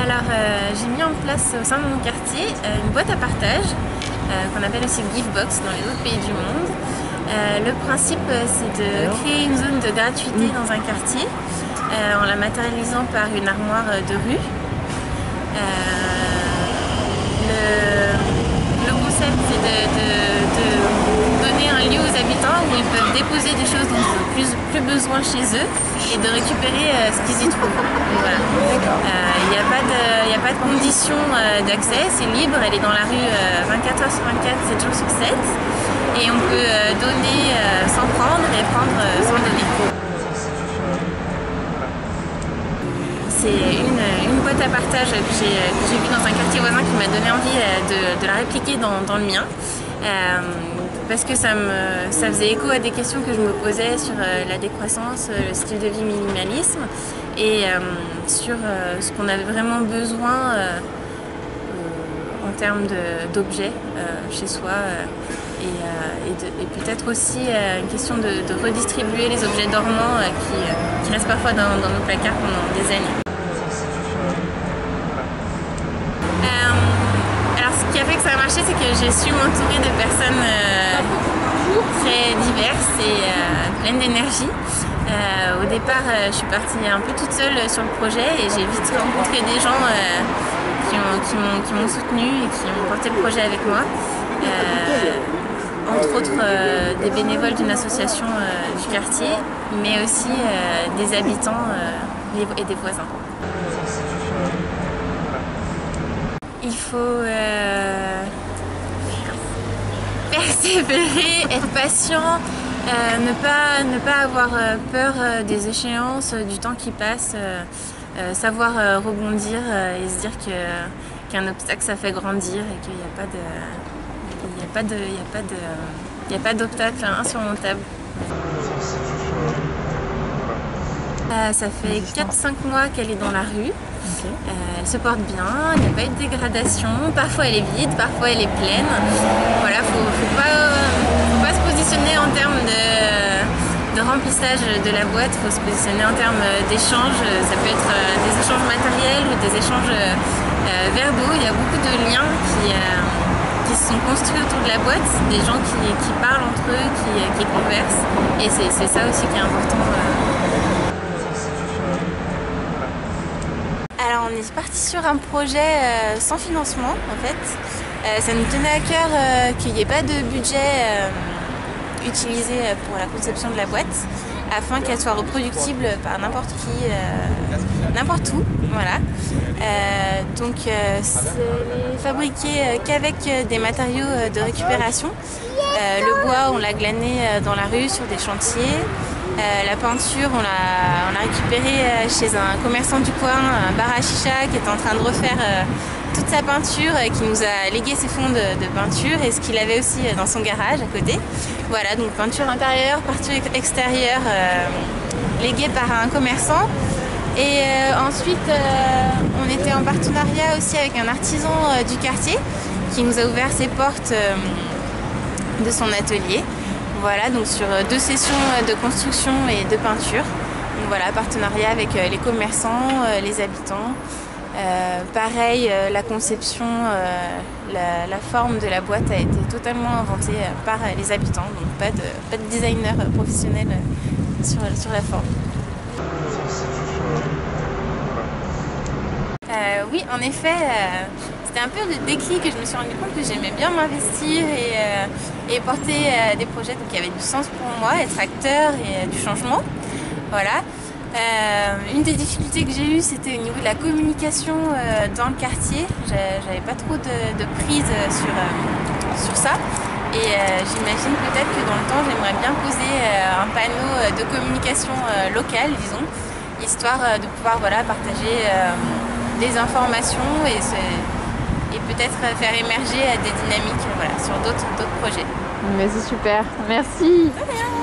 Alors, j'ai mis en place au sein de mon quartier une boîte à partage qu'on appelle aussi Givebox dans les autres pays du monde. Le principe, c'est de créer une zone de gratuité dans un quartier en la matérialisant par une armoire de rue. Le concept, c'est de donner un lieu aux habitants où ils peuvent déposer des choses dont ils n'ont plus besoin chez eux et de récupérer ce qu'ils y trouvent. Voilà. Il n'y a pas de condition d'accès, c'est libre, elle est dans la rue 24 h sur 24, 7 jours sur 7. Et on peut donner sans prendre et prendre sans donner. C'est une boîte à partage que j'ai vue dans un quartier voisin qui m'a donné envie de la répliquer dans le mien. Parce que ça faisait écho à des questions que je me posais sur la décroissance, le style de vie minimalisme et sur ce qu'on avait vraiment besoin en termes d'objets chez soi et peut-être aussi une question de redistribuer les objets dormants qui restent parfois dans nos placards pendant des années. Alors ce qui a fait que ça a marché, c'est que j'ai su m'entourer de personnes très diverses et pleines d'énergie. Au départ, je suis partie un peu toute seule sur le projet et j'ai vite rencontré des gens qui m'ont soutenue et qui ont porté le projet avec moi. Entre autres des bénévoles d'une association du quartier, mais aussi des habitants et des voisins. Il faut persévérer, être patient, ne pas avoir peur des échéances, du temps qui passe, savoir rebondir et se dire qu'un obstacle ça fait grandir et qu'il n'y a pas d'obstacle insurmontable. Ça fait 4-5 mois qu'elle est dans la rue. Elle se porte bien, il n'y a pas eu de dégradation. Parfois elle est vide, parfois elle est pleine. Voilà, faut pas se positionner en termes de remplissage de la boîte, il faut se positionner en termes d'échanges. Ça peut être des échanges matériels ou des échanges verbaux. Il y a beaucoup de liens qui se sont construits autour de la boîte, des gens qui parlent entre eux, qui conversent, et c'est ça aussi qui est important. Alors on est parti sur un projet sans financement en fait. Ça nous tenait à cœur qu'il n'y ait pas de budget utilisé pour la conception de la boîte, afin qu'elle soit reproductible par n'importe qui, n'importe où. Voilà. Donc c'est fabriqué qu'avec des matériaux de récupération. Le bois, on l'a glané dans la rue sur des chantiers. La peinture, on l'a récupérée chez un commerçant du coin, un bar à chicha, qui est en train de refaire toute sa peinture, qui nous a légué ses fonds de peinture et ce qu'il avait aussi dans son garage à côté. Voilà, donc peinture intérieure, peinture extérieure, léguée par un commerçant. Et ensuite, on était en partenariat aussi avec un artisan du quartier qui nous a ouvert ses portes de son atelier. Voilà, donc sur 2 sessions de construction et de peinture. Donc voilà, partenariat avec les commerçants, les habitants. Pareil, la conception, la forme de la boîte a été totalement inventée par les habitants, donc pas de designer professionnel sur la forme. Oui, en effet, c'était un peu le déclic que je me suis rendu compte que j'aimais bien m'investir et porter des projets qui avaient du sens pour moi, être acteur et du changement. Voilà. Une des difficultés que j'ai eues, c'était au niveau de la communication dans le quartier. J'avais pas trop de prise sur ça. Et j'imagine peut-être que dans le temps, j'aimerais bien poser un panneau de communication locale, disons, histoire de pouvoir partager des informations et peut-être faire émerger des dynamiques sur d'autres projets. Mais c'est super, merci. De rien.